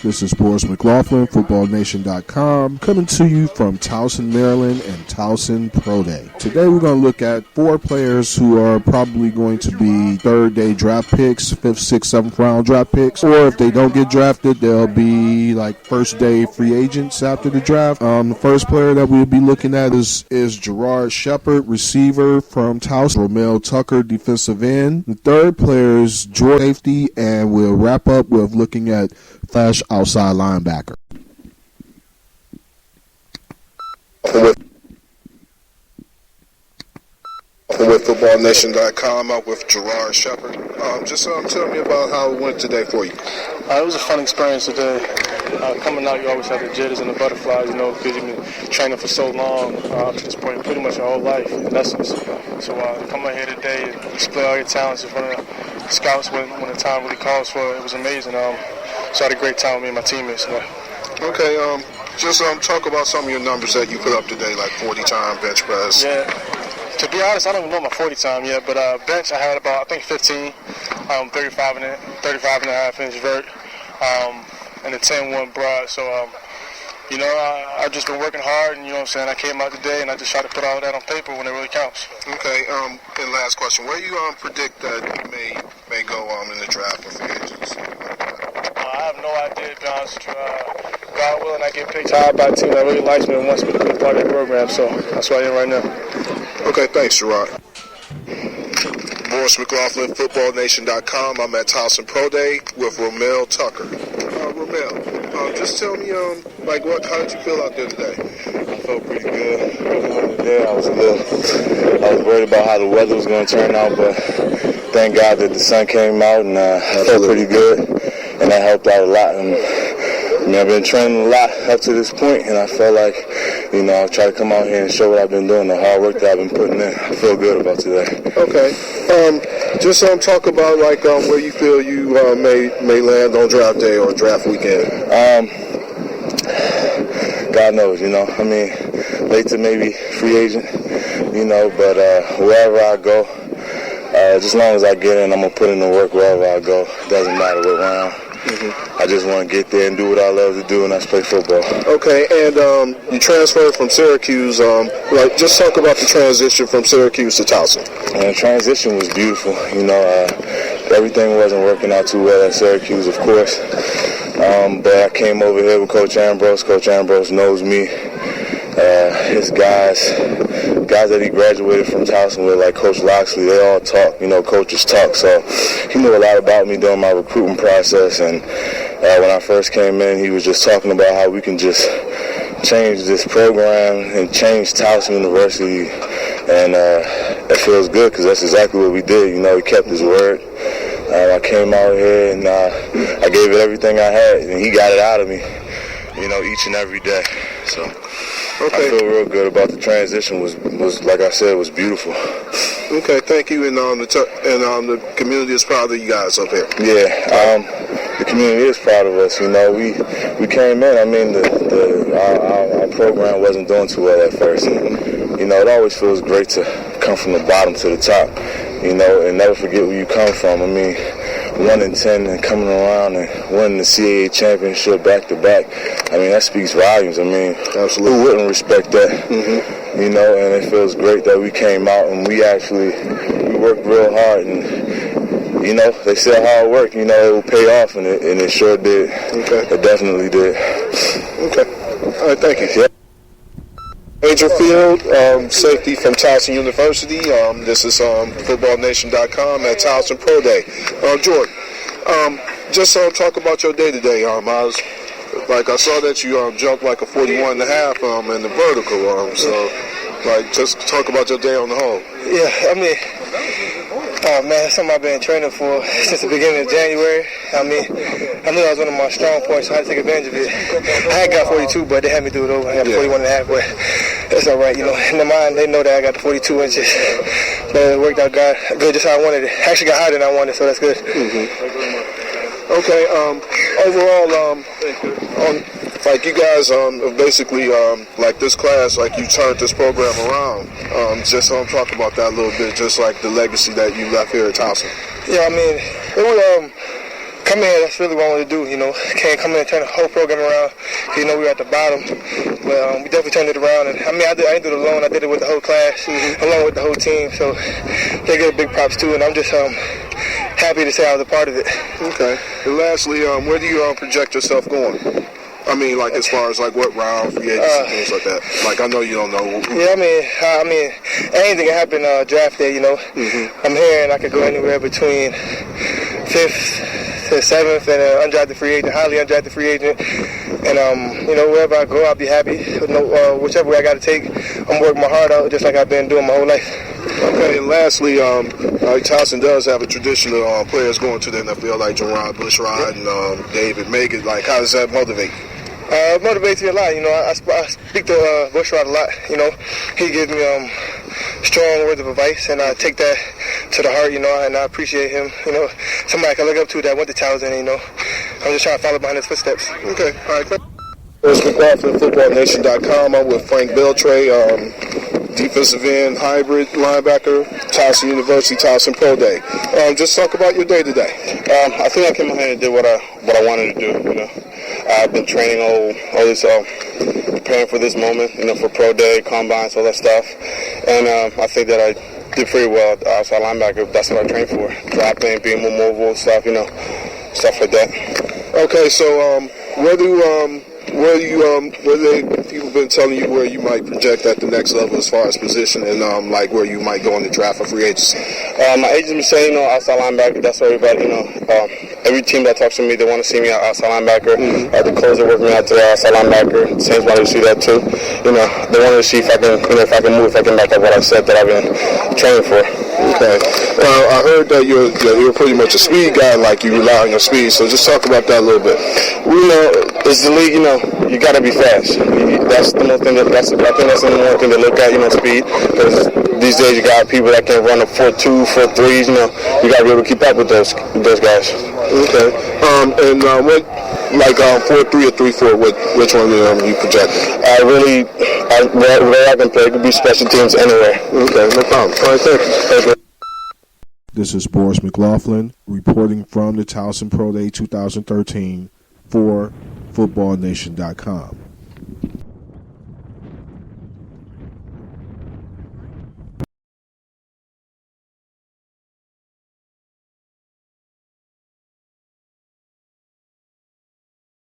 This is Boris McLaughlin, FootballNation.com, coming to you from Towson, Maryland and Towson Pro Day. Today we're going to look at 4 players who are probably going to be third-day draft picks, 5th, 6th, 7th round draft picks, or if they don't get drafted, they'll be like first-day free agents after the draft. The first player that we'll be looking at is Gerard Shepard, receiver from Towson, Romel Tucker, defensive end. The third player is George safety, and we'll wrap up with looking at Flash outside linebacker. With FootballNation.com, out with Gerard Shepard. Just tell me about how it went today for you. It was a fun experience today. Coming out, you always have the jitters and the butterflies, because you've been training for so long, to this point, pretty much your whole life, in essence. So to come out here today and display all your talents in front of the scouts when the time really calls for it, was amazing. So I had a great time with me and my teammates. Okay, just talk about some of your numbers that you put up today, like 40-time bench press. Yeah. To be honest, I don't even know my 40 time yet, but bench I had about, 15, 35 and a half inch vert, and a 10-1 broad. So, I've just been working hard, and I came out today and I just try to put all that on paper when it really counts. Okay, and last question, where do you predict that you may go in the draft for free agents? I have no idea, to be honest with you. God willing, I get picked high by a team that really likes me and wants me to be a part of their program, so that's where I am right now. Okay, thanks, Gerard. Boris McLaughlin, FootballNation.com. I'm at Towson Pro Day with Romel Tucker. Romel, just tell me, how did you feel out there today? I felt pretty good. Today I was worried about how the weather was going to turn out, but thank God that the sun came out, and I felt pretty good, and that helped out a lot. I've been training a lot up to this point, and I felt like, I try to come out here and show what I've been doing, the hard work that I've been putting in. I feel good about today. Okay. Just talk about where you feel you may land on draft day or draft weekend. God knows, late to maybe free agent, but wherever I go, just as long as I get in, I'm going to put in the work wherever I go. It doesn't matter what round. Mm-hmm. I just want to get there and do what I love to do, and that's play football. Okay, and you transferred from Syracuse. Just talk about the transition from Syracuse to Towson. The transition was beautiful. Everything wasn't working out too well at Syracuse, of course. But I came over here with Coach Ambrose. Coach Ambrose knows me. His guys that he graduated from Towson with, like Coach Loxley, they all talk, coaches talk. So he knew a lot about me during my recruiting process. And when I first came in, he was just talking about how we can just change this program and change Towson University. And it feels good because that's exactly what we did. He kept his word. I came out here and I gave it everything I had, and he got it out of me, each and every day. So okay. I feel real good about the transition. Was like I said, was beautiful. Okay, thank you. And the community is proud of you guys up here. Yeah, the community is proud of us. We came in. Our program wasn't doing too well at first. And, it always feels great to come from the bottom to the top. And never forget where you come from. 1-10 and coming around and winning the CAA championship back to back. That speaks volumes. Absolutely. Who wouldn't respect that? Mm-hmm. And it feels great that we came out and we worked real hard, and they said hard work, it will pay off, and it sure did. Okay. It definitely did. Okay. All right, thank you. Yeah. Angel Field, safety from Towson University. This is FootballNation.com at Towson Pro Day. Jordan, just talk about your day today. I saw that you jumped like a 41 and a half in the vertical. Just talk about your day on the whole. Yeah, that's something I've been training for since the beginning of January. I knew that was one of my strong points, so I had to take advantage of it. I had got 42, but they had me do it over. I got 41 and a half, but that's all right. In the mind, they know that I got the 42 inches. But it worked out good, just how I wanted it. I actually got higher than I wanted, so that's good. Mm-hmm. Okay, overall, you guys basically, this class, you turned this program around. Just talk about that a little bit, just like the legacy that you left here at Towson. Yeah, it was I mean, that's really what I want to do, Can't come in and turn the whole program around. We were at the bottom, but we definitely turned it around. And I mean, I didn't do it alone. I did it with the whole class, along with the whole team. So they get big props too, and I'm just happy to say I was a part of it. Okay. And lastly, where do you project yourself going? I mean, like as far as like what round, free agency, things like that. Like I know you don't know. Yeah, I mean, anything can happen draft day. I'm here and I could go anywhere between 5th to 7th and undrafted free agent, highly undrafted free agent. And wherever I go, I'll be happy. Whichever way I got to take, I'm working my heart out just like I've been doing my whole life. Okay, and lastly, Towson does have a tradition of players going to the NFL, like Jerron Bushrod and David Megan. Like, how does that motivate? It motivates me a lot. I speak to Bushrod a lot. He gives me strong words of advice, and I take that to the heart. And I appreciate him. Somebody I can look up to that went to Towson. I'm just trying to follow behind his footsteps. Okay, all right. Bruce McLaughlin, FootballNation.com. I'm with Frank Beltray, defensive end, hybrid linebacker, Towson University, Towson Pro Day. Just talk about your day today. I think I came out here and did what I wanted to do. I've been training all this, preparing for this moment, for Pro Day, combines, all that stuff, and I think that I did pretty well outside linebacker. That's what I trained for: dropping, being more mobile, stuff, stuff like that. Okay, so people been telling you where you might project at the next level as far as position and like where you might go in the draft or free agency? My agent's been saying, outside linebacker. That's what everybody, every team that talks to me, they want to see me outside linebacker. The Colts are working me out to outside linebacker. Saints wanted to see that too. They wanted to see if I can, if I can move, if I can back up what I said that I've been training for. Okay. I heard that you're pretty much a speed guy, like you rely on your speed. So just talk about that a little bit. It's the league. You got to be fast. That's the most thing. I think that's the number one thing to look at. Speed. Because these days you got people that can run a 4.2, 4.3s. You got to be able to keep up with those guys. Okay. And what, like 4.3 or 3.4? Which one you project? Where I can play, it could be special teams anywhere. Okay, no problem. All right, thank you. This is Boris McLaughlin reporting from the Towson Pro Day 2013 for FootballNation.com.